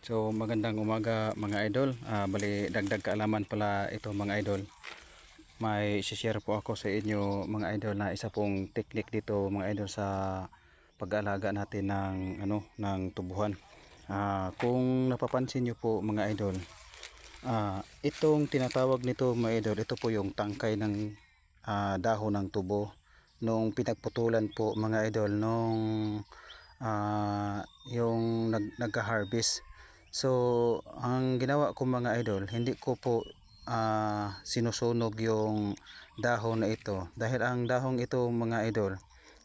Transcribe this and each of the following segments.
So magandang umaga mga idol. Bali dagdag kaalaman pala ito mga idol. May share po ako sa inyo mga idol na isa pong technique dito mga idol sa pag-aalaga natin ng ng tubuhan. Kung napapansin niyo po mga idol, itong tinatawag nito mga idol, ito po yung tangkay ng dahon ng tubo nung pinagputulan po mga idol nung yung nagka-harvest. So ang ginawa ko mga idol, hindi ko po sinusunog yung dahon na ito, dahil ang dahong ito mga idol,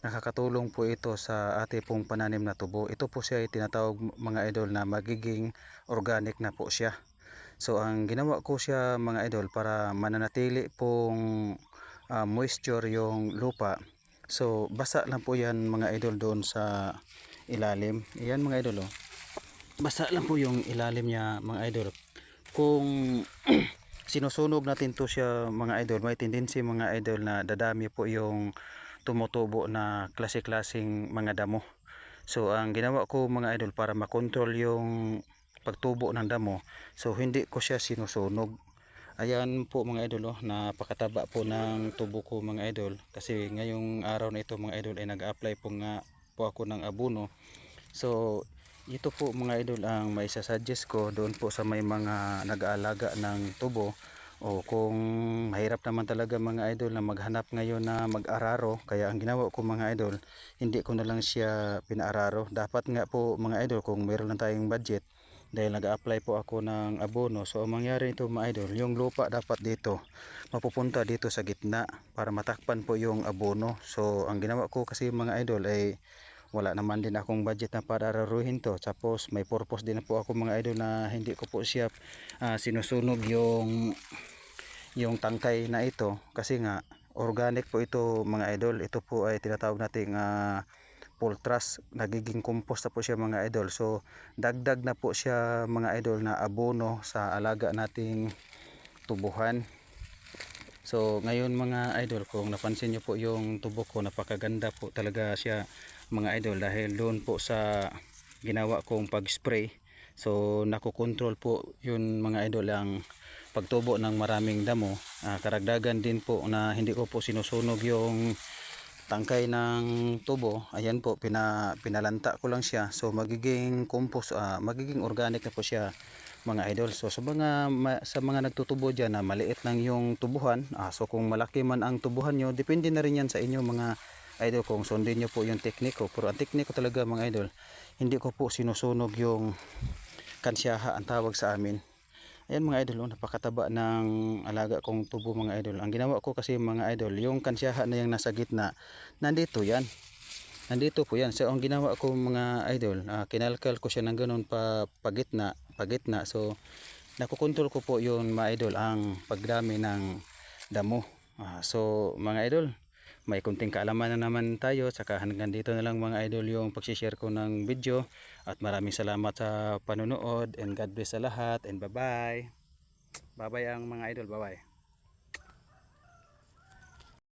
nakakatulong po ito sa ating pong pananim na tubo. Ito po siya ay tinatawag mga idol na magiging organic na po siya. So ang ginawa ko siya mga idol para mananatili pong moisture yung lupa. So basa lang po yan mga idol doon sa ilalim. Yan mga idol, oh. Basa lang po yung ilalim niya mga idol. Kung sinusunog natin to siya mga idol, may tendency mga idol na dadami po yung tumutubo na klase-klaseng mga damo. So ang ginawa ko mga idol para makontrol yung pagtubo ng damo, so hindi ko siya sinusunog. Ayan po mga idol, oh, napakataba po ng tubo ko mga idol, kasi ngayong araw na ito mga idol ay nag-apply po ako ng abono. So ito po mga idol ang may suggest ko doon po sa may mga nag-aalaga ng tubo, o kung mahirap naman talaga mga idol na maghanap ngayon na mag-araro. Kaya ang ginawa ko mga idol, hindi ko na lang siya pinaararo. Dapat nga po mga idol, kung mayroon lang tayong budget, dahil nag-apply po ako ng abono, so ang mangyari ito mga idol, yung lupa dapat dito mapupunta dito sa gitna para matakpan po yung abono. So ang ginawa ko kasi mga idol ay wala naman din akong budget na para araruhin to, tapos may purpose din po ako mga idol na hindi ko po siya sinusunog yung tangkay na ito, kasi nga organic po ito mga idol. Ito po ay tinatawag nating full trust, nagiging compost na po siya mga idol. So dagdag na po siya mga idol na abono sa alaga nating tubuhan. So ngayon mga idol, kung napansin nyo po yung tubo ko, napakaganda po talaga siya mga idol, dahil doon po sa ginawa kong pag-spray. So nakokontrol po yun mga idol ang pagtubo ng maraming damo. Karagdagan din po na hindi ko po sinusunog yung tangkay ng tubo. Ayan po, pinalanta ko lang siya. So magiging compost, magiging organic na po siya mga idol. So sa mga nagtutubo dyan na maliit lang yung tubuhan, so kung malaki man ang tubuhan nyo, depende na rin yan sa inyo mga idol, kung sundin nyo po yung teknik ko. Pero ang teknik ko talaga mga idol, hindi ko po sinusunog yung kansyaha, ang tawag sa amin. Ayan mga idol, oh, napakataba ng alaga kong tubo mga idol. Ang ginawa ko kasi mga idol, yung kansyaha na yung nasa gitna, nandito yan, nandito po yan. So ang ginawa ko mga idol, kinalkal ko siya ng ganun pagitna. So nakokontrol ko po yun mga idol, ang pagdami ng damo. So mga idol, may kunting kaalaman na naman tayo. Saka hanggang dito na lang mga idol yung pagsishare ko ng video. At maraming salamat sa panonood, and God bless sa lahat, and bye bye. Bye bye ang mga idol, bye bye.